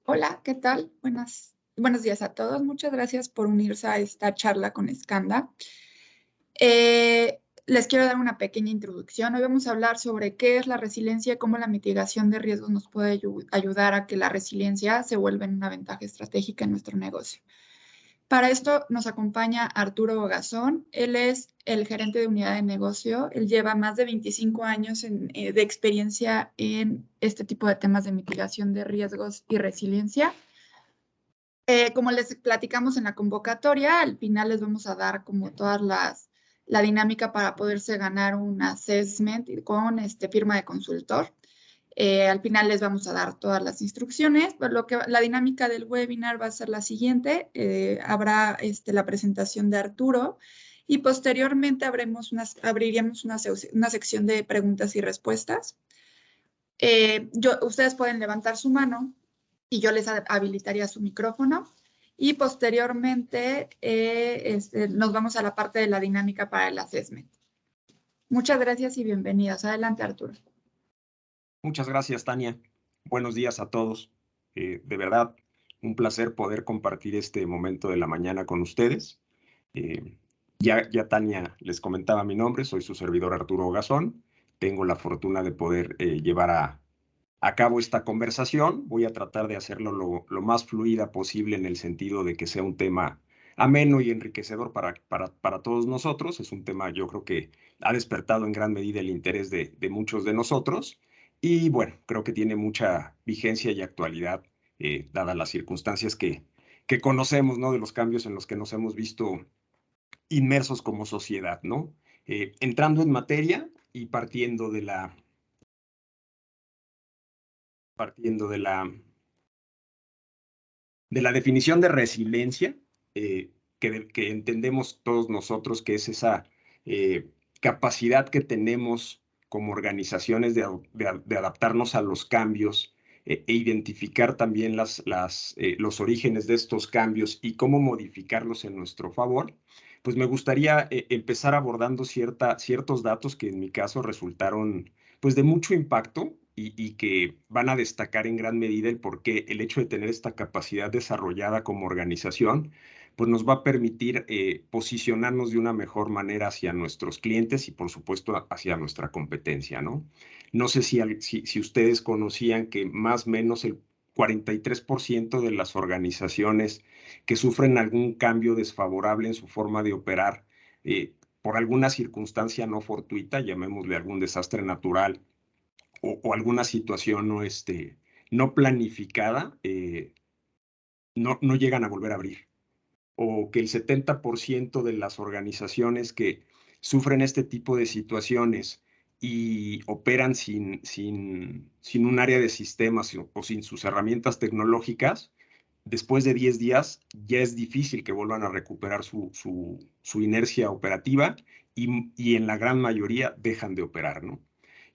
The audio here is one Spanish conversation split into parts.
Hola, ¿qué tal? Buenos días a todos. Muchas gracias por unirse a esta charla con Skanda. Les quiero dar una pequeña introducción. Hoy vamos a hablar sobre qué es la resiliencia y cómo la mitigación de riesgos nos puede ayudar a que la resiliencia se vuelva en una ventaja estratégica en nuestro negocio. Para esto nos acompaña Arturo Gazón. Él es el gerente de unidad de negocio. Él lleva más de 25 años de experiencia en este tipo de temas de mitigación de riesgos y resiliencia. Como les platicamos en la convocatoria, al final les vamos a dar como la dinámica para poderse ganar un assessment con firma de consultor. Al final les vamos a dar todas las instrucciones, pero la dinámica del webinar va a ser la siguiente. Habrá la presentación de Arturo y posteriormente abriríamos una sección de preguntas y respuestas. Ustedes pueden levantar su mano y yo les habilitaría su micrófono. Y posteriormente nos vamos a la parte de la dinámica para el assessment. Muchas gracias y bienvenidos. Adelante, Arturo. Muchas gracias, Tania. Buenos días a todos. De verdad, un placer poder compartir este momento de la mañana con ustedes. Ya Tania les comentaba mi nombre, soy su servidor Arturo Gazón. Tengo la fortuna de poder llevar a cabo esta conversación. Voy a tratar de hacerlo lo más fluida posible en el sentido de que sea un tema ameno y enriquecedor para todos nosotros. Es un tema, yo creo que ha despertado en gran medida el interés de muchos de nosotros. Y bueno, creo que tiene mucha vigencia y actualidad, dadas las circunstancias que conocemos, ¿no? De los cambios en los que nos hemos visto inmersos como sociedad, ¿no? Entrando en materia y partiendo de la definición de resiliencia, que entendemos todos nosotros que es esa capacidad que tenemos como organizaciones de adaptarnos a los cambios e identificar también los orígenes de estos cambios y cómo modificarlos en nuestro favor. Pues me gustaría empezar abordando ciertos datos que en mi caso resultaron pues de mucho impacto y que van a destacar en gran medida el por qué el hecho de tener esta capacidad desarrollada como organización, pues nos va a permitir posicionarnos de una mejor manera hacia nuestros clientes y por supuesto hacia nuestra competencia, ¿no? No sé si ustedes conocían que más o menos el 43% de las organizaciones que sufren algún cambio desfavorable en su forma de operar por alguna circunstancia no fortuita, llamémosle algún desastre natural, o alguna situación no planificada, no llegan a volver a abrir. O que el 70% de las organizaciones que sufren este tipo de situaciones y operan sin un área de sistemas o sin sus herramientas tecnológicas, después de 10 días ya es difícil que vuelvan a recuperar su inercia operativa y en la gran mayoría dejan de operar, ¿no?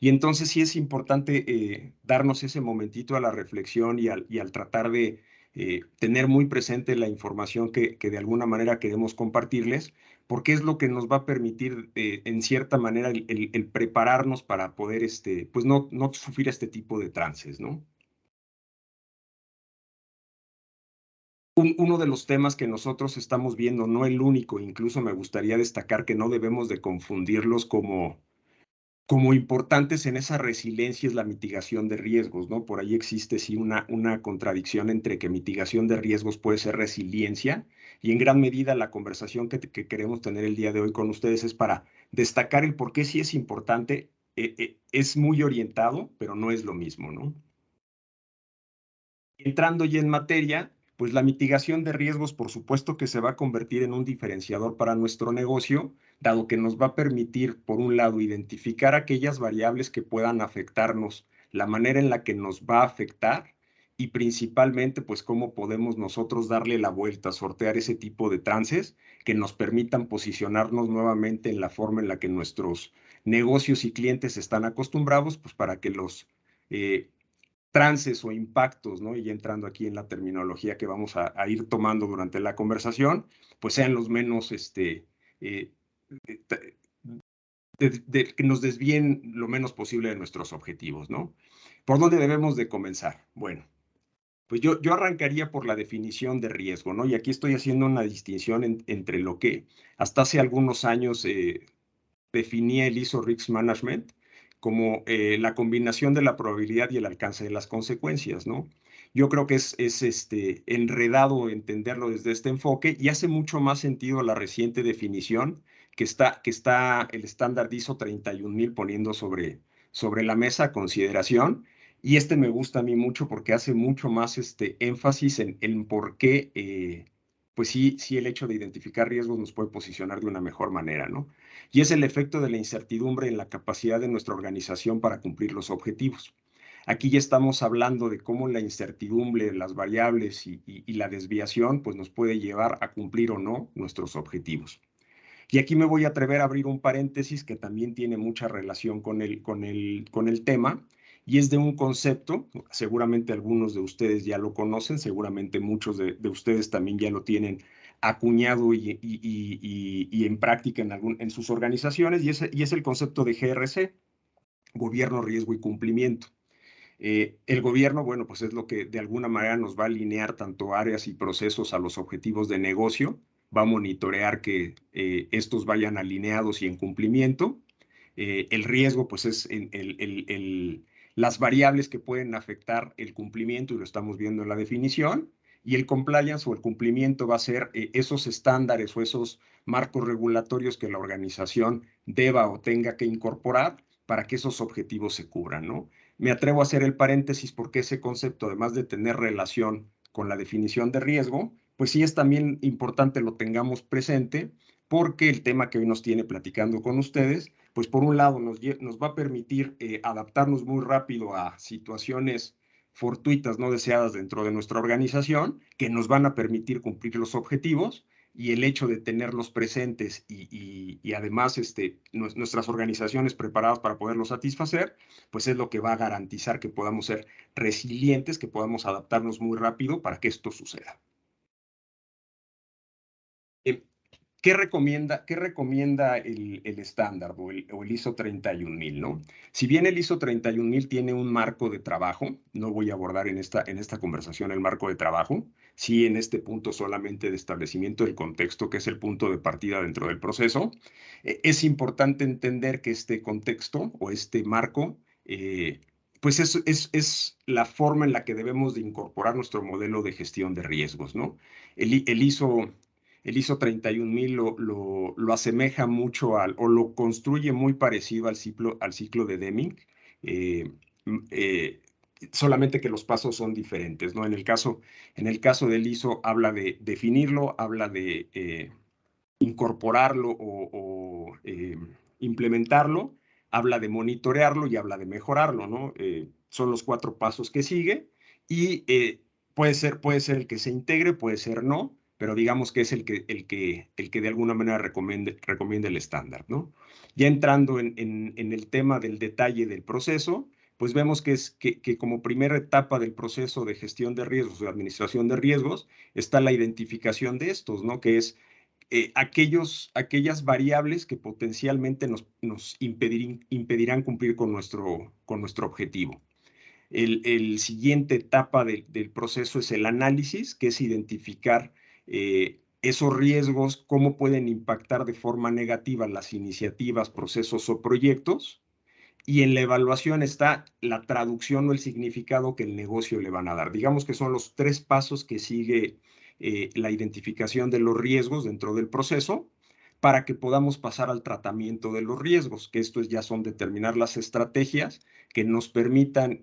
Y entonces sí es importante darnos ese momentito a la reflexión y al tratar de tener muy presente la información que de alguna manera queremos compartirles, porque es lo que nos va a permitir en cierta manera el prepararnos para poder pues no sufrir este tipo de trances, ¿no? Uno de los temas que nosotros estamos viendo, no el único, incluso me gustaría destacar que no debemos de confundirlos como importantes en esa resiliencia, es la mitigación de riesgos, ¿no? Por ahí existe sí una contradicción entre que mitigación de riesgos puede ser resiliencia, y en gran medida la conversación que queremos tener el día de hoy con ustedes es para destacar el por qué sí es importante, es muy orientado, pero no es lo mismo, ¿no? Entrando ya en materia, pues la mitigación de riesgos, por supuesto que se va a convertir en un diferenciador para nuestro negocio, dado que nos va a permitir, por un lado, identificar aquellas variables que puedan afectarnos, la manera en la que nos va a afectar y principalmente, pues cómo podemos nosotros darle la vuelta, sortear ese tipo de trances que nos permitan posicionarnos nuevamente en la forma en la que nuestros negocios y clientes están acostumbrados, pues para que los trances o impactos, ¿no? Y ya entrando aquí en la terminología que vamos a ir tomando durante la conversación, pues sean los menos, eh, que nos desvíen lo menos posible de nuestros objetivos, ¿no? ¿Por dónde debemos de comenzar? Bueno, Pues yo arrancaría por la definición de riesgo, ¿no? Y aquí estoy haciendo una distinción entre lo que hasta hace algunos años definía el ISO Risk Management como la combinación de la probabilidad y el alcance de las consecuencias, ¿no? Yo creo que es enredado entenderlo desde este enfoque y hace mucho más sentido la reciente definición que está el estándar ISO 31000 poniendo sobre la mesa a consideración. Y me gusta a mí mucho porque hace mucho más énfasis en por qué, pues sí, el hecho de identificar riesgos nos puede posicionar de una mejor manera, ¿no? Y es el efecto de la incertidumbre en la capacidad de nuestra organización para cumplir los objetivos. Aquí ya estamos hablando de cómo la incertidumbre, las variables y la desviación, pues nos puede llevar a cumplir o no nuestros objetivos. Y aquí me voy a atrever a abrir un paréntesis que también tiene mucha relación con el tema, y es de un concepto, seguramente algunos de ustedes ya lo conocen, seguramente muchos de ustedes también ya lo tienen acuñado y en práctica en sus organizaciones, y es el concepto de GRC, Gobierno, Riesgo y Cumplimiento. El gobierno, bueno, pues es lo que de alguna manera nos va a alinear tanto áreas y procesos a los objetivos de negocio, va a monitorear que estos vayan alineados y en cumplimiento. El riesgo, pues es las variables que pueden afectar el cumplimiento, y lo estamos viendo en la definición, y el compliance o el cumplimiento va a ser esos estándares o esos marcos regulatorios que la organización deba o tenga que incorporar para que esos objetivos se cubran, ¿no? Me atrevo a hacer el paréntesis porque ese concepto, además de tener relación con la definición de riesgo, pues sí es también importante lo tengamos presente, porque el tema que hoy nos tiene platicando con ustedes, pues por un lado nos va a permitir adaptarnos muy rápido a situaciones fortuitas no deseadas dentro de nuestra organización, que nos van a permitir cumplir los objetivos, y el hecho de tenerlos presentes y además nuestras organizaciones preparadas para poderlos satisfacer, pues es lo que va a garantizar que podamos ser resilientes, que podamos adaptarnos muy rápido para que esto suceda. ¿Qué recomienda el estándar o el ISO 31000, ¿no? Si bien el ISO 31000 tiene un marco de trabajo, no voy a abordar en esta conversación el marco de trabajo, sí en este punto solamente de establecimiento del contexto, que es el punto de partida dentro del proceso, es importante entender que este contexto o este marco, pues es la forma en la que debemos de incorporar nuestro modelo de gestión de riesgos, ¿no? El ISO 31000 lo asemeja mucho o lo construye muy parecido al ciclo de Deming, eh, eh, solamente que los pasos son diferentes, ¿no? En el caso del ISO habla de definirlo, habla de incorporarlo o implementarlo, habla de monitorearlo y habla de mejorarlo, ¿no? Son los 4 pasos que sigue y puede ser el que se integre, puede ser no, pero digamos que es el que de alguna manera recomienda el estándar, ¿no? Ya entrando en el tema del detalle del proceso, pues vemos que como primera etapa del proceso de gestión de riesgos, de administración de riesgos, está la identificación de estos, ¿no? Que es aquellas variables que potencialmente nos impedirán cumplir con nuestro objetivo. El siguiente etapa del proceso es el análisis, que es identificar esos riesgos, cómo pueden impactar de forma negativa las iniciativas, procesos o proyectos. Y en la evaluación está la traducción o el significado que el negocio le van a dar. Digamos que son los 3 pasos que sigue la identificación de los riesgos dentro del proceso para que podamos pasar al tratamiento de los riesgos, que estos ya son determinar las estrategias que nos permitan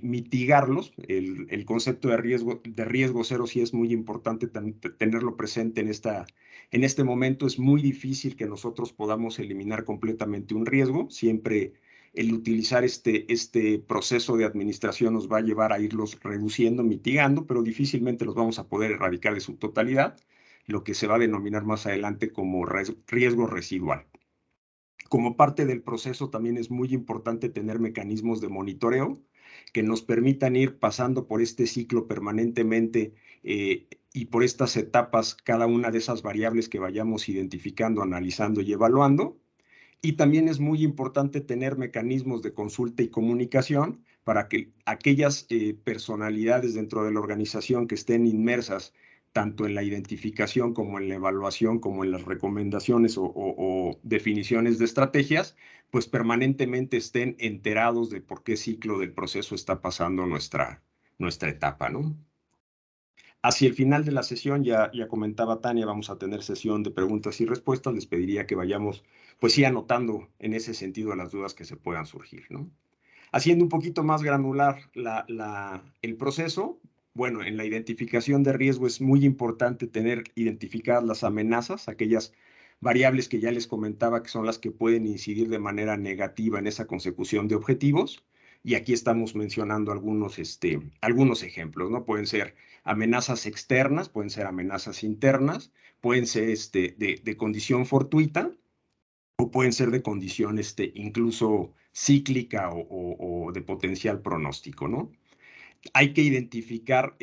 mitigarlos. El concepto de riesgo cero sí es muy importante tenerlo presente en este momento. Es muy difícil que nosotros podamos eliminar completamente un riesgo. Siempre el utilizar este proceso de administración nos va a llevar a irlos reduciendo, mitigando, pero difícilmente los vamos a poder erradicar de su totalidad, lo que se va a denominar más adelante como riesgo residual. Como parte del proceso también es muy importante tener mecanismos de monitoreo que nos permitan ir pasando por este ciclo permanentemente y por estas etapas, cada una de esas variables que vayamos identificando, analizando y evaluando. Y también es muy importante tener mecanismos de consulta y comunicación para que aquellas personalidades dentro de la organización que estén inmersas tanto en la identificación como en la evaluación, como en las recomendaciones o definiciones de estrategias, pues permanentemente estén enterados de por qué ciclo del proceso está pasando nuestra etapa, ¿no? Hacia el final de la sesión, ya comentaba Tania, vamos a tener sesión de preguntas y respuestas. Les pediría que vayamos, pues sí, anotando en ese sentido las dudas que se puedan surgir, ¿no? Haciendo un poquito más granular el proceso, bueno, en la identificación de riesgo es muy importante tener identificadas las amenazas, aquellas variables que ya les comentaba que son las que pueden incidir de manera negativa en esa consecución de objetivos. Y aquí estamos mencionando algunos ejemplos, ¿no? Pueden ser amenazas externas, pueden ser amenazas internas, pueden ser de condición fortuita, o pueden ser de condición incluso cíclica o de potencial pronóstico, ¿no? Hay que identificar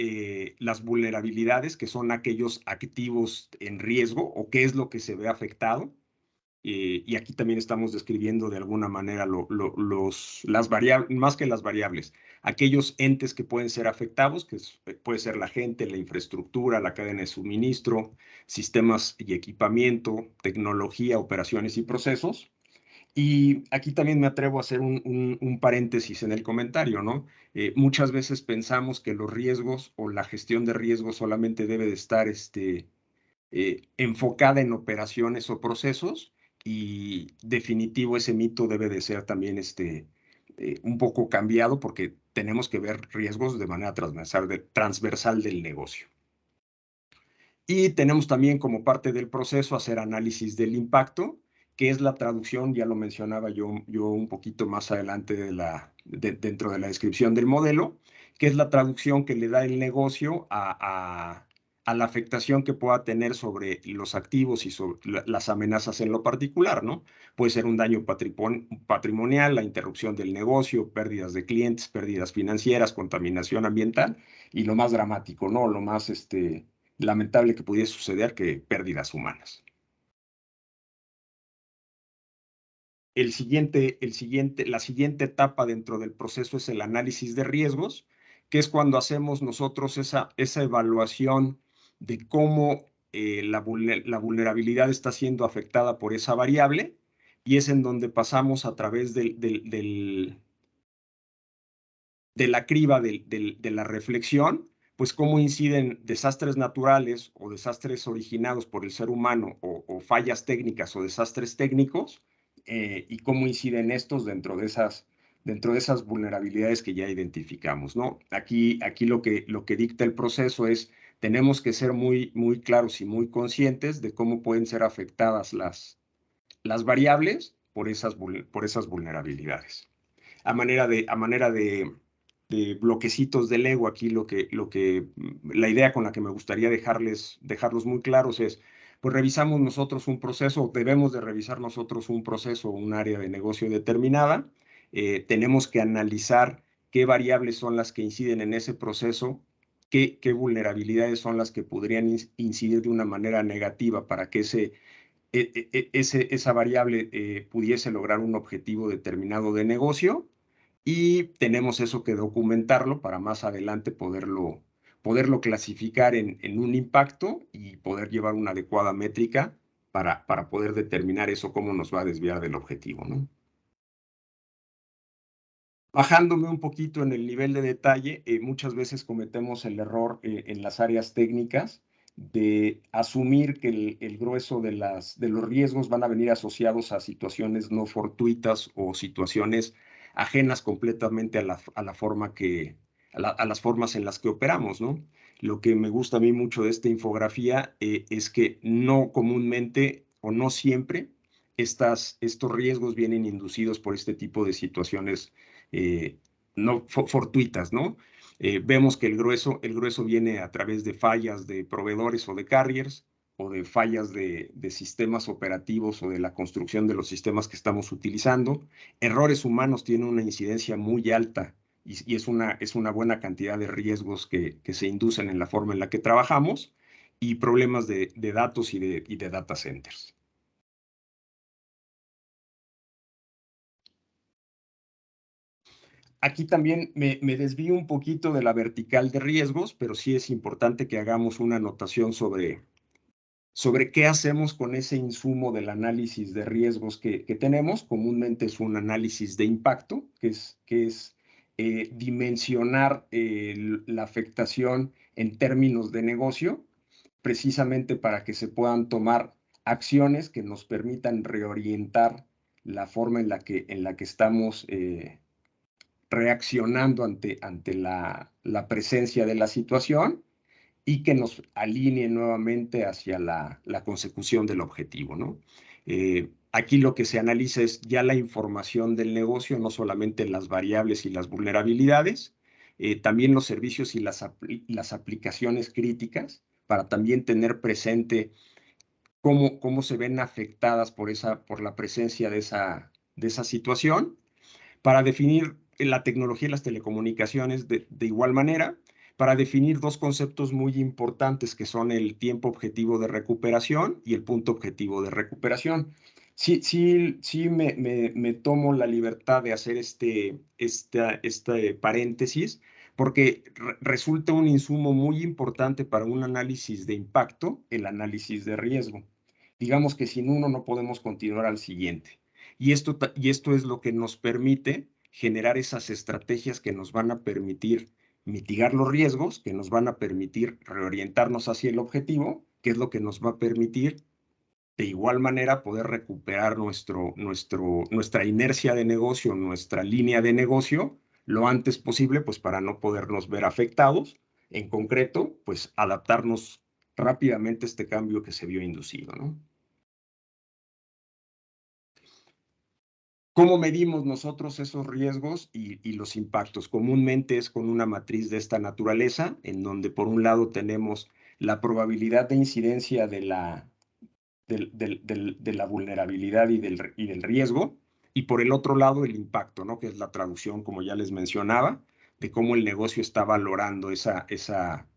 las vulnerabilidades, que son aquellos activos en riesgo o qué es lo que se ve afectado. Y aquí también estamos describiendo de alguna manera las variables, más que las variables, aquellos entes que pueden ser afectados, que puede ser la gente, la infraestructura, la cadena de suministro, sistemas y equipamiento, tecnología, operaciones y procesos. Y aquí también me atrevo a hacer un paréntesis en el comentario, ¿no? Muchas veces pensamos que los riesgos o la gestión de riesgos solamente debe de estar enfocada en operaciones o procesos, y definitivo ese mito debe de ser también un poco cambiado, porque tenemos que ver riesgos de manera transversal del negocio. Y tenemos también como parte del proceso hacer análisis del impacto, que es la traducción, ya lo mencionaba yo un poquito más adelante dentro de la descripción del modelo, que es la traducción que le da el negocio a la afectación que pueda tener sobre los activos y sobre las amenazas en lo particular, ¿no? Puede ser un daño patrimonial, la interrupción del negocio, pérdidas de clientes, pérdidas financieras, contaminación ambiental, y lo más dramático, ¿no? Lo más lamentable que pudiese suceder, que pérdidas humanas. La siguiente etapa dentro del proceso es el análisis de riesgos, que es cuando hacemos nosotros esa evaluación de cómo la vulnerabilidad está siendo afectada por esa variable, y es en donde pasamos a través de la criba de la reflexión, pues cómo inciden desastres naturales o desastres originados por el ser humano, o fallas técnicas o desastres técnicos, y cómo inciden estos dentro de esas vulnerabilidades que ya identificamos, ¿no? Aquí lo que dicta el proceso es: tenemos que ser muy, muy claros y muy conscientes de cómo pueden ser afectadas las variables por esas vulnerabilidades. A manera de bloquecitos de Lego, aquí la idea con la que me gustaría dejarlos muy claros es: pues revisamos nosotros un proceso, debemos de revisar nosotros un proceso, un área de negocio determinada. Tenemos que analizar qué variables son las que inciden en ese proceso, qué vulnerabilidades son las que podrían incidir de una manera negativa para que esa variable pudiese lograr un objetivo determinado de negocio, y tenemos eso que documentarlo para más adelante poderlo clasificar en un impacto y poder llevar una adecuada métrica para poder determinar eso, cómo nos va a desviar del objetivo, ¿no? Bajándome un poquito en el nivel de detalle, muchas veces cometemos el error en las áreas técnicas de asumir que el grueso de los riesgos van a venir asociados a situaciones no fortuitas o situaciones ajenas completamente a las formas en las que operamos, ¿no? Lo que me gusta a mí mucho de esta infografía es que no comúnmente o no siempre estos riesgos vienen inducidos por este tipo de situaciones no fortuitas, ¿no? Vemos que el grueso viene a través de fallas de proveedores o de carriers, o de fallas de sistemas operativos o de la construcción de los sistemas que estamos utilizando. Errores humanos tienen una incidencia muy alta, y es una buena cantidad de riesgos que se inducen en la forma en la que trabajamos, y problemas de datos y de data centers. Aquí también me desvío un poquito de la vertical de riesgos, pero sí es importante que hagamos una anotación sobre qué hacemos con ese insumo del análisis de riesgos que tenemos. Comúnmente es un análisis de impacto, que es dimensionar la afectación en términos de negocio, precisamente para que se puedan tomar acciones que nos permitan reorientar la forma en la que estamos reaccionando ante la presencia de la situación y que nos alinee nuevamente hacia la consecución del objetivo, ¿no? Aquí lo que se analiza es ya la información del negocio, no solamente las variables y las vulnerabilidades, también los servicios y las aplicaciones críticas, para también tener presente cómo se ven afectadas por la presencia de esa situación, para definir la tecnología y las telecomunicaciones de igual manera, para definir dos conceptos muy importantes que son el tiempo objetivo de recuperación y el punto objetivo de recuperación. Sí me tomo la libertad de hacer este paréntesis porque resulta un insumo muy importante para un análisis de impacto, el análisis de riesgo. Digamos que sin uno no podemos continuar al siguiente. Y esto es lo que nos permite generar esas estrategias que nos van a permitir mitigar los riesgos, que nos van a permitir reorientarnos hacia el objetivo, que es lo que nos va a permitir de igual manera poder recuperar nuestra inercia de negocio, nuestra línea de negocio, lo antes posible, pues para no podernos ver afectados. En concreto, pues adaptarnos rápidamente a este cambio que se vio inducido, ¿no? ¿Cómo medimos nosotros esos riesgos y los impactos? Comúnmente es con una matriz de esta naturaleza, en donde por un lado tenemos la probabilidad de incidencia de la vulnerabilidad y del riesgo, y por el otro lado el impacto, ¿no? Que es la traducción, como ya les mencionaba, de cómo el negocio está valorando esa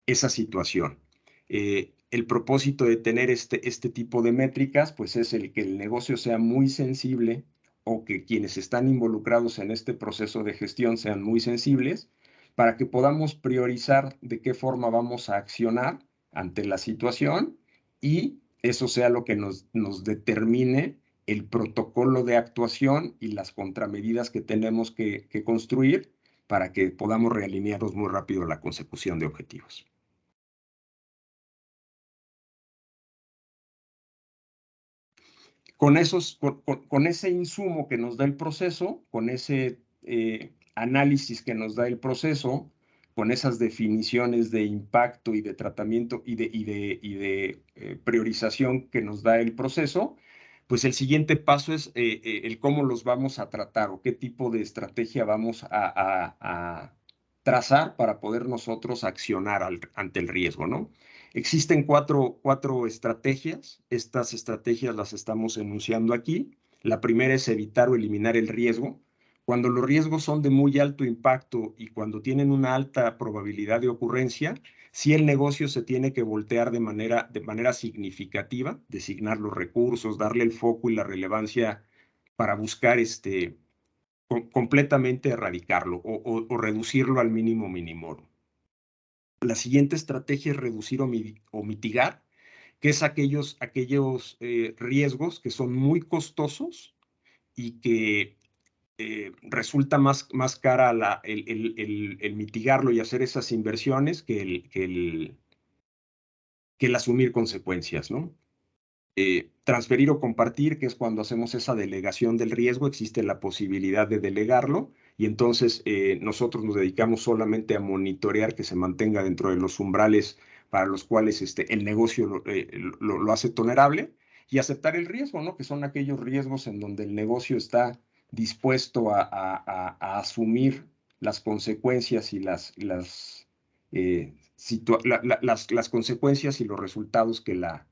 situación. El propósito de tener este tipo de métricas, pues es el que el negocio sea muy sensible o que quienes están involucrados en este proceso de gestión sean muy sensibles para que podamos priorizar de qué forma vamos a accionar ante la situación y eso sea lo que nos determine el protocolo de actuación y las contramedidas que tenemos que construir para que podamos realinearnos muy rápido a la consecución de objetivos. Con ese insumo que nos da el proceso, con ese análisis que nos da el proceso, con esas definiciones de impacto y de tratamiento y de priorización que nos da el proceso, pues el siguiente paso es el cómo los vamos a tratar o qué tipo de estrategia vamos a trazar para poder nosotros accionar ante el riesgo, ¿no? Existen cuatro estrategias. Estas estrategias las estamos enunciando aquí. La primera es evitar o eliminar el riesgo. Cuando los riesgos son de muy alto impacto y cuando tienen una alta probabilidad de ocurrencia, sí el negocio se tiene que voltear de manera significativa, designar los recursos, darle el foco y la relevancia para buscar completamente erradicarlo o reducirlo al mínimo mínimo. La siguiente estrategia es reducir o mitigar, que es aquellos riesgos que son muy costosos y que resulta más cara el mitigarlo y hacer esas inversiones que el asumir consecuencias, ¿no? Transferir o compartir, que es cuando hacemos esa delegación del riesgo, existe la posibilidad de delegarlo y entonces nosotros nos dedicamos solamente a monitorear que se mantenga dentro de los umbrales para los cuales el negocio lo hace tolerable y aceptar el riesgo, ¿no? Que son aquellos riesgos en donde el negocio está dispuesto a asumir las consecuencias y las consecuencias y los resultados que la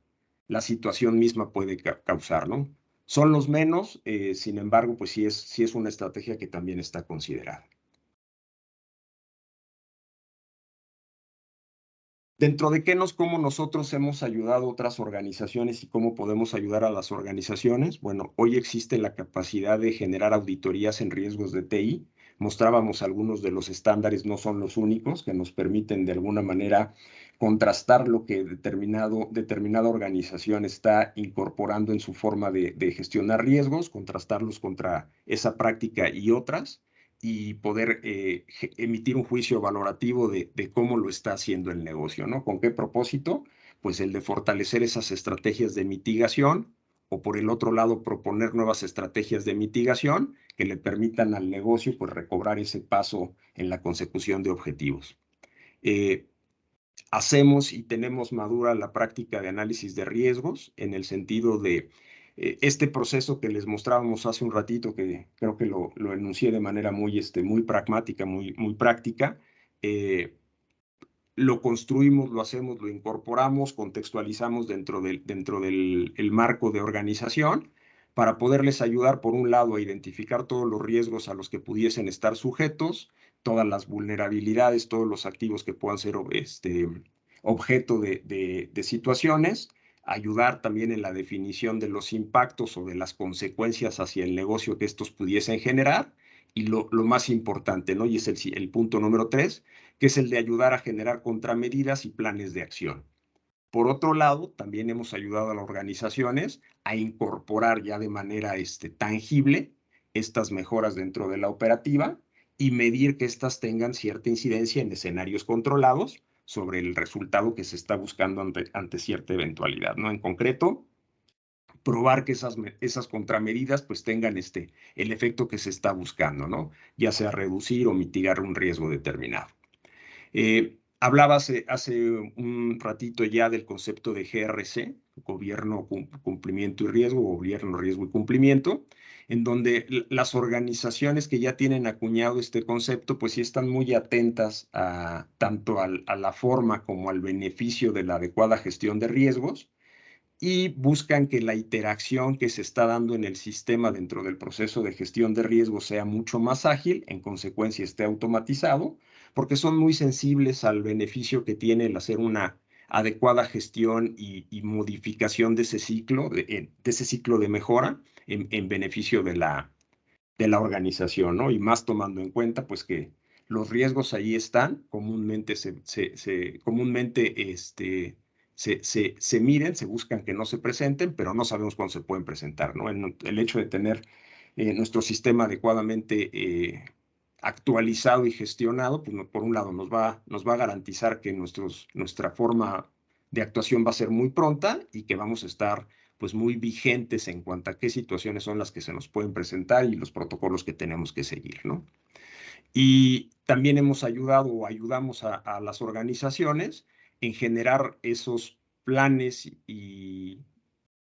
situación misma puede causar, ¿no? Son los menos, sin embargo, pues sí es una estrategia que también está considerada. Dentro de cómo nosotros hemos ayudado a otras organizaciones y cómo podemos ayudar a las organizaciones, bueno, hoy existe la capacidad de generar auditorías en riesgos de TI mostrábamos algunos de los estándares, no son los únicos, que nos permiten de alguna manera contrastar lo que determinada organización está incorporando en su forma de gestionar riesgos, contrastarlos contra esa práctica y otras, y poder emitir un juicio valorativo de cómo lo está haciendo el negocio, ¿no? ¿Con qué propósito? Pues el de fortalecer esas estrategias de mitigación, o por el otro lado proponer nuevas estrategias de mitigación que le permitan al negocio pues recobrar ese paso en la consecución de objetivos. Hacemos y tenemos madura la práctica de análisis de riesgos en el sentido de este proceso que les mostrábamos hace un ratito, que creo que lo enuncié de manera muy pragmática, muy práctica. Lo construimos, lo hacemos, lo incorporamos, contextualizamos dentro del marco de organización para poderles ayudar, por un lado, a identificar todos los riesgos a los que pudiesen estar sujetos, todas las vulnerabilidades, todos los activos que puedan ser objeto de situaciones, ayudar también en la definición de los impactos o de las consecuencias hacia el negocio que estos pudiesen generar, y lo más importante, ¿no? Y es el punto número 3, que es el de ayudar a generar contramedidas y planes de acción. Por otro lado, también hemos ayudado a las organizaciones a incorporar ya de manera tangible estas mejoras dentro de la operativa y medir que éstas tengan cierta incidencia en escenarios controlados sobre el resultado que se está buscando ante cierta eventualidad, ¿no? En concreto, probar que esas contramedidas pues tengan el efecto que se está buscando, ¿no? Ya sea reducir o mitigar un riesgo determinado. Hablaba hace un ratito ya del concepto de GRC, Gobierno, Cumplimiento y Riesgo, Gobierno, Riesgo y Cumplimiento, en donde las organizaciones que ya tienen acuñado este concepto, pues sí están muy atentas tanto a la forma como al beneficio de la adecuada gestión de riesgos, y buscan que la interacción que se está dando en el sistema dentro del proceso de gestión de riesgos sea mucho más ágil, en consecuencia esté automatizado, porque son muy sensibles al beneficio que tiene el hacer una adecuada gestión y modificación de ese ciclo, de mejora en beneficio de la organización, ¿no? Y más tomando en cuenta, pues, que los riesgos ahí están, comúnmente se miden, se buscan que no se presenten, pero no sabemos cuándo se pueden presentar, ¿no? El hecho de tener nuestro sistema adecuadamente actualizado y gestionado, pues por un lado nos va a garantizar que nuestra forma de actuación va a ser muy pronta y que vamos a estar pues muy vigentes en cuanto a qué situaciones son las que se nos pueden presentar y los protocolos que tenemos que seguir, ¿no? Y también hemos ayudado o ayudamos a las organizaciones en generar esos planes y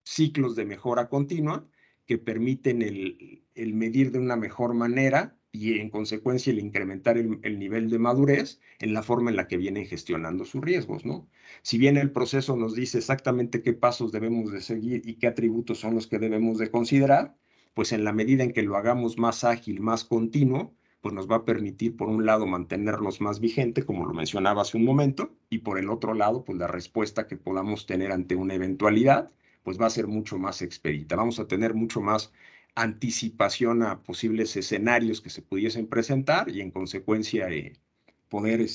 ciclos de mejora continua que permiten el medir de una mejor manera y en consecuencia el incrementar el nivel de madurez en la forma en la que vienen gestionando sus riesgos, ¿no? Si bien el proceso nos dice exactamente qué pasos debemos de seguir y qué atributos son los que debemos de considerar, pues en la medida en que lo hagamos más ágil, más continuo, pues nos va a permitir, por un lado, mantenernos más vigente, como lo mencionaba hace un momento, y por el otro lado, pues la respuesta que podamos tener ante una eventualidad pues va a ser mucho más expedita. Vamos a tener mucho más anticipación a posibles escenarios que se pudiesen presentar y en consecuencia poder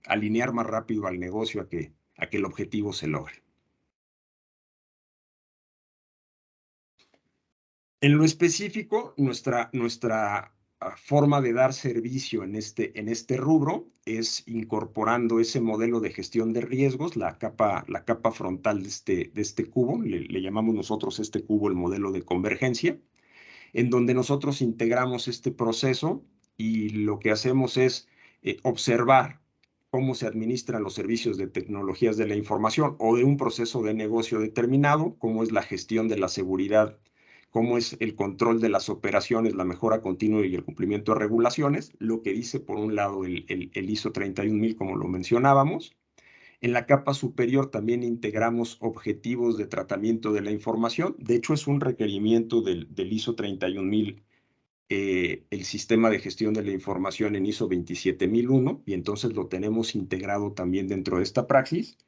alinear más rápido al negocio a que el objetivo se logre. En lo específico, nuestra forma de dar servicio en este rubro es incorporando ese modelo de gestión de riesgos, la capa frontal de este cubo, le llamamos nosotros este cubo el modelo de convergencia, en donde nosotros integramos este proceso y lo que hacemos es observar cómo se administran los servicios de tecnologías de la información o de un proceso de negocio determinado, cómo es la gestión de la seguridad, cómo es el control de las operaciones, la mejora continua y el cumplimiento de regulaciones, lo que dice por un lado el ISO 31000, como lo mencionábamos. En la capa superior también integramos objetivos de tratamiento de la información. De hecho, es un requerimiento del ISO 31000, el sistema de gestión de la información en ISO 27001, y entonces lo tenemos integrado también dentro de esta praxis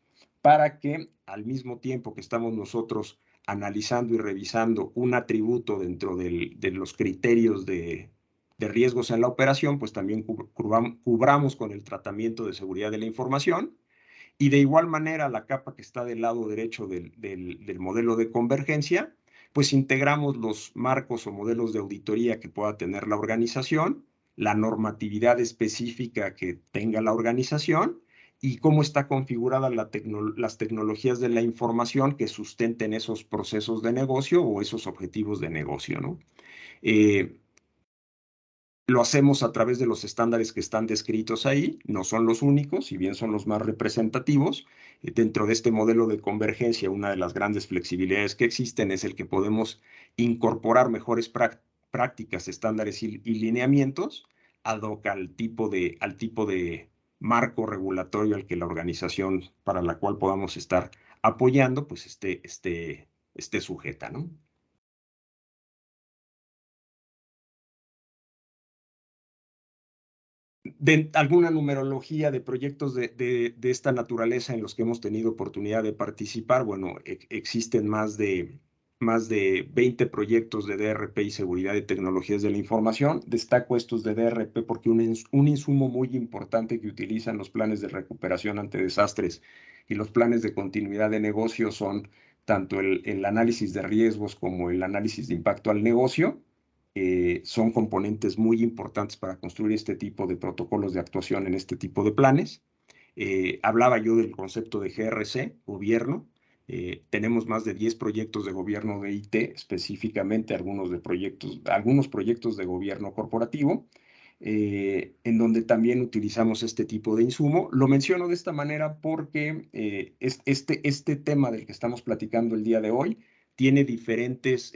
para que al mismo tiempo que estamos nosotros analizando y revisando un atributo dentro de los criterios de riesgos en la operación, pues también cubramos con el tratamiento de seguridad de la información. Y de igual manera, la capa que está del lado derecho del modelo de convergencia, pues integramos los marcos o modelos de auditoría que pueda tener la organización, la normatividad específica que tenga la organización y cómo está configurada las tecnologías de la información que sustenten esos procesos de negocio o esos objetivos de negocio, ¿no? Lo hacemos a través de los estándares que están descritos ahí, no son los únicos, si bien son los más representativos. Dentro de este modelo de convergencia, una de las grandes flexibilidades que existen es el que podemos incorporar mejores prácticas, estándares y lineamientos ad hoc al tipo de marco regulatorio al que la organización para la cual podamos estar apoyando, pues esté sujeta, ¿no? De alguna numerología de proyectos de esta naturaleza en los que hemos tenido oportunidad de participar, bueno, existen más de 20 proyectos de DRP y seguridad de tecnologías de la información. Destaco estos de DRP porque un insumo muy importante que utilizan los planes de recuperación ante desastres y los planes de continuidad de negocio son tanto el análisis de riesgos como el análisis de impacto al negocio. Son componentes muy importantes para construir este tipo de protocolos de actuación en este tipo de planes. Hablaba yo del concepto de GRC, gobierno. Tenemos más de 10 proyectos de gobierno de IT, específicamente algunos proyectos de gobierno corporativo, en donde también utilizamos este tipo de insumo. Lo menciono de esta manera porque este tema del que estamos platicando el día de hoy tiene diferentes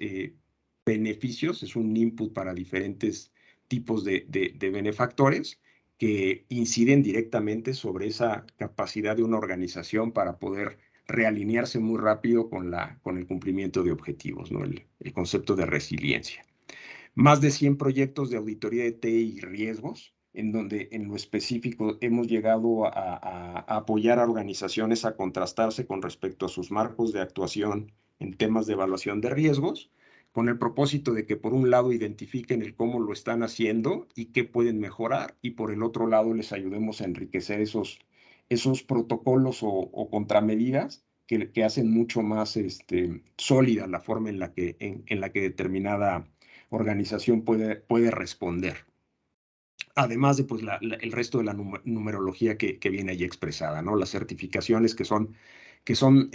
beneficios, es un input para diferentes tipos de benefactores que inciden directamente sobre esa capacidad de una organización para poder realinearse muy rápido con el cumplimiento de objetivos, ¿no? El concepto de resiliencia. Más de 100 proyectos de auditoría de TI y riesgos, en donde en lo específico hemos llegado a apoyar a organizaciones a contrastarse con respecto a sus marcos de actuación en temas de evaluación de riesgos, con el propósito de que por un lado identifiquen el cómo lo están haciendo y qué pueden mejorar, y por el otro lado les ayudemos a enriquecer esos protocolos o contramedidas que hacen mucho más sólida la forma en la que determinada organización puede responder. Además de pues, el resto de la numerología que viene ahí expresada, ¿no? Las certificaciones que son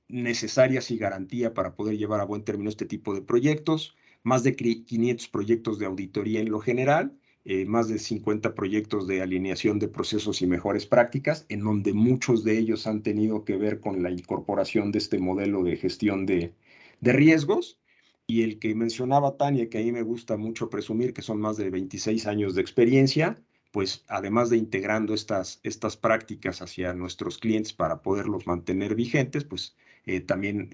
necesarias y garantía para poder llevar a buen término este tipo de proyectos, más de 500 proyectos de auditoría en lo general, más de 50 proyectos de alineación de procesos y mejores prácticas, en donde muchos de ellos han tenido que ver con la incorporación de este modelo de gestión de riesgos. Y el que mencionaba Tania, que a mí me gusta mucho presumir, que son más de 26 años de experiencia, pues además de integrando estas prácticas hacia nuestros clientes para poderlos mantener vigentes, pues también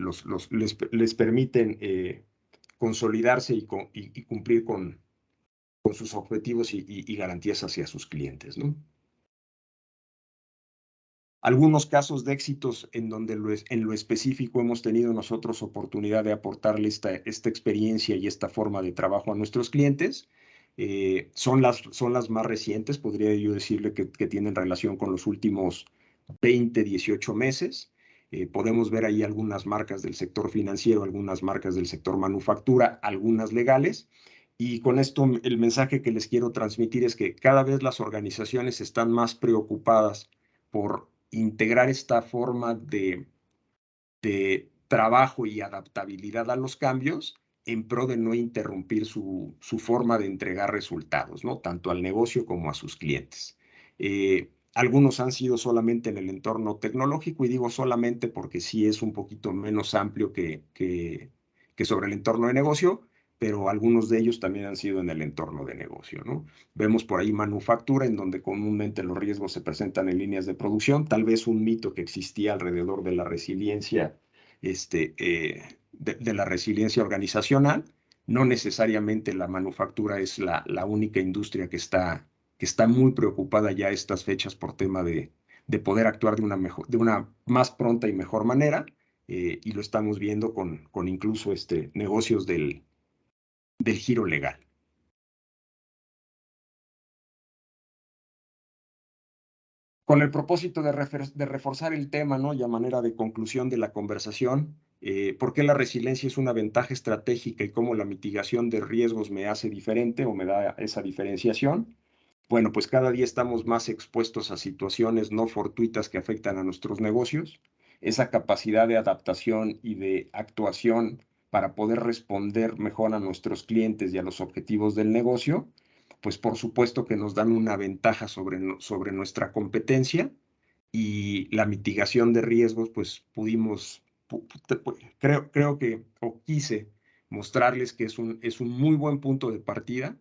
les permiten consolidarse y cumplir con sus objetivos y garantías hacia sus clientes, ¿no? Algunos casos de éxitos en donde en lo específico hemos tenido nosotros oportunidad de aportarle esta experiencia y esta forma de trabajo a nuestros clientes. Son las más recientes, podría yo decirle que tienen relación con los últimos 20, 18 meses. Podemos ver ahí algunas marcas del sector financiero, algunas marcas del sector manufactura, algunas legales. Y con esto el mensaje que les quiero transmitir es que cada vez las organizaciones están más preocupadas por integrar esta forma de trabajo y adaptabilidad a los cambios en pro de no interrumpir su forma de entregar resultados, ¿no? Tanto al negocio como a sus clientes. Algunos han sido solamente en el entorno tecnológico, y digo solamente porque sí es un poquito menos amplio que sobre el entorno de negocio, pero algunos de ellos también han sido en el entorno de negocio, ¿no? Vemos por ahí manufactura, en donde comúnmente los riesgos se presentan en líneas de producción, tal vez un mito que existía alrededor de la resiliencia, de la resiliencia organizacional. No necesariamente la manufactura es la única industria que está muy preocupada ya a estas fechas por tema de poder actuar de una más pronta y mejor manera, y lo estamos viendo con incluso negocios del giro legal. Con el propósito de reforzar el tema, ¿no? Y a manera de conclusión de la conversación, ¿por qué la resiliencia es una ventaja estratégica y cómo la mitigación de riesgos me hace diferente o me da esa diferenciación? Bueno, pues cada día estamos más expuestos a situaciones no fortuitas que afectan a nuestros negocios. Esa capacidad de adaptación y de actuación para poder responder mejor a nuestros clientes y a los objetivos del negocio, pues por supuesto que nos dan una ventaja sobre nuestra competencia, y la mitigación de riesgos, pues creo que, o quise mostrarles que es un muy buen punto de partida,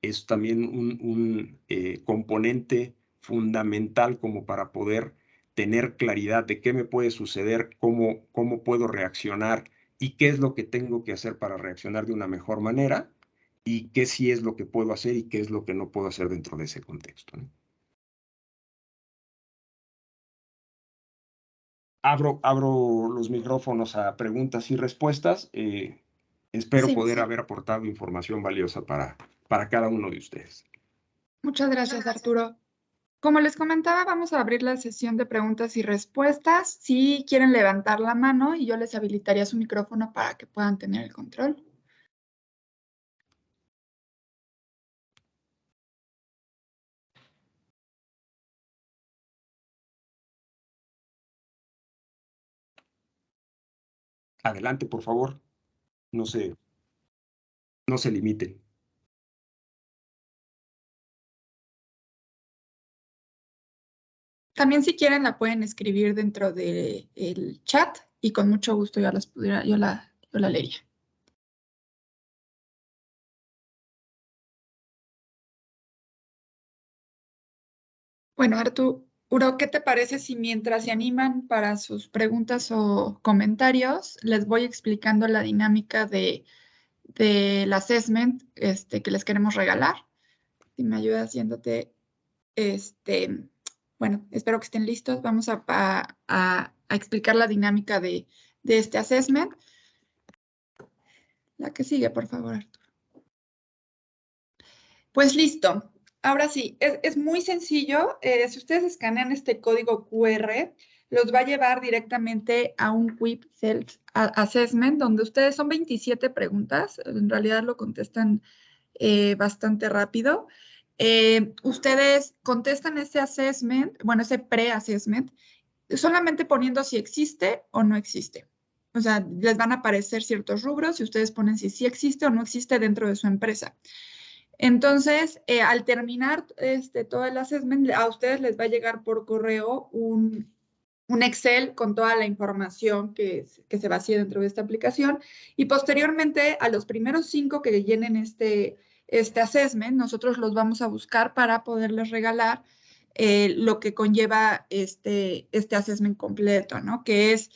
es también un componente fundamental como para poder tener claridad de qué me puede suceder, cómo puedo reaccionar y qué es lo que tengo que hacer para reaccionar de una mejor manera, y qué sí es lo que puedo hacer y qué es lo que no puedo hacer dentro de ese contexto, ¿no? Abro los micrófonos a preguntas y respuestas. Espero Sí, poder haber aportado información valiosa para cada uno de ustedes. muchas gracias, Arturo. Como les comentaba, vamos a abrir la sesión de preguntas y respuestas. Si quieren levantar la mano y yo les habilitaría su micrófono para que puedan tener el control. Adelante, por favor. No no se limiten. También si quieren la pueden escribir dentro del chat y con mucho gusto yo la leería. Bueno, Arturo, ¿qué te parece si mientras se animan para sus preguntas o comentarios, les voy explicando la dinámica del assessment que les queremos regalar? Si me ayudas haciéndote, bueno, espero que estén listos. Vamos a explicar la dinámica de este assessment. La que sigue, por favor, Arturo. Pues listo. Ahora sí, es muy sencillo. Si ustedes escanean este código QR, los va a llevar directamente a un Quick Self Assessment, donde ustedes son 27 preguntas. En realidad lo contestan bastante rápido. Ustedes contestan ese assessment, bueno, ese pre-assessment, solamente poniendo si existe o no existe. O sea, les van a aparecer ciertos rubros y ustedes ponen si sí existe o no existe dentro de su empresa. Entonces, al terminar todo el assessment, a ustedes les va a llegar por correo un Excel con toda la información que se vacía dentro de esta aplicación, y posteriormente a los primeros 5 que llenen este assessment, nosotros los vamos a buscar para poderles regalar lo que conlleva este assessment completo, ¿no? Que es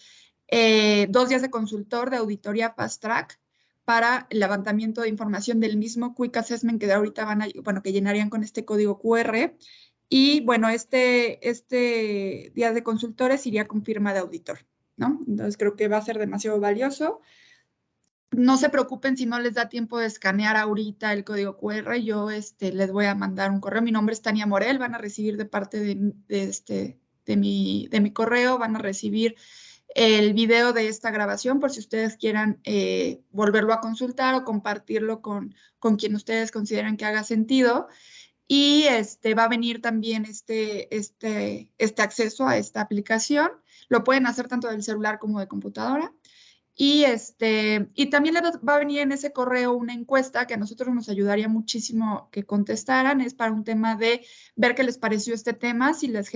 2 días de consultor de auditoría Fast Track para el levantamiento de información del mismo Quick Assessment que de ahorita que llenarían con este código QR. Y bueno, este día de consultores iría con firma de auditor, ¿no? Entonces creo que va a ser demasiado valioso. No se preocupen si no les da tiempo de escanear ahorita el código QR. Yo les voy a mandar un correo. Mi nombre es Tania Morel. Van a recibir de parte de mi correo, van a recibir el video de esta grabación por si ustedes quieran volverlo a consultar o compartirlo con quien ustedes consideren que haga sentido. Y va a venir también este acceso a esta aplicación. Lo pueden hacer tanto del celular como de computadora. Y también les va a venir en ese correo una encuesta que a nosotros nos ayudaría muchísimo que contestaran. Es para un tema de ver qué les pareció este tema, si les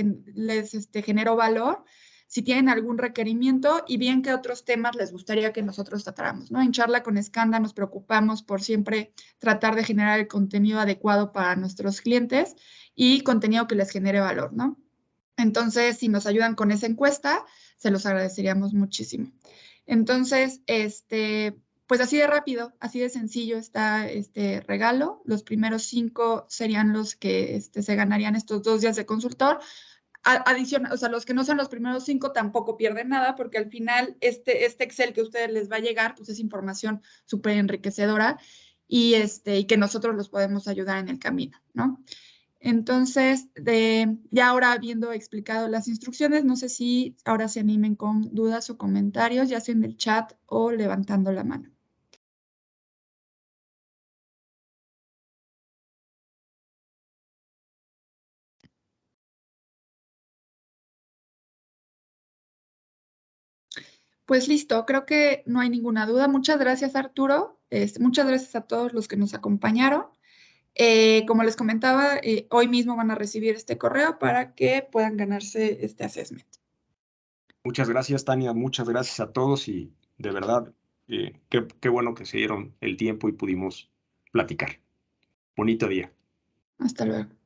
generó valor, si tienen algún requerimiento y bien qué otros temas les gustaría que nosotros tratáramos, ¿no? En Charla con Escanda nos preocupamos por siempre tratar de generar el contenido adecuado para nuestros clientes y contenido que les genere valor, ¿no? Entonces, si nos ayudan con esa encuesta, se los agradeceríamos muchísimo. Entonces, pues así de rápido, así de sencillo está este regalo. Los primeros 5 serían los que se ganarían estos 2 días de consultor. Adicional, o sea, los que no son los primeros 5 tampoco pierden nada, porque al final este Excel que a ustedes les va a llegar, pues es información súper enriquecedora y que nosotros los podemos ayudar en el camino, ¿no? Entonces, ya ahora habiendo explicado las instrucciones, no sé si ahora se animen con dudas o comentarios, ya sea en el chat o levantando la mano. Pues listo, creo que no hay ninguna duda. Muchas gracias, Arturo. Muchas gracias a todos los que nos acompañaron. Como les comentaba, hoy mismo van a recibir este correo para que puedan ganarse este assessment. Muchas gracias, Tania. Muchas gracias a todos y de verdad, qué bueno que se dieron el tiempo y pudimos platicar. Bonito día. Hasta luego.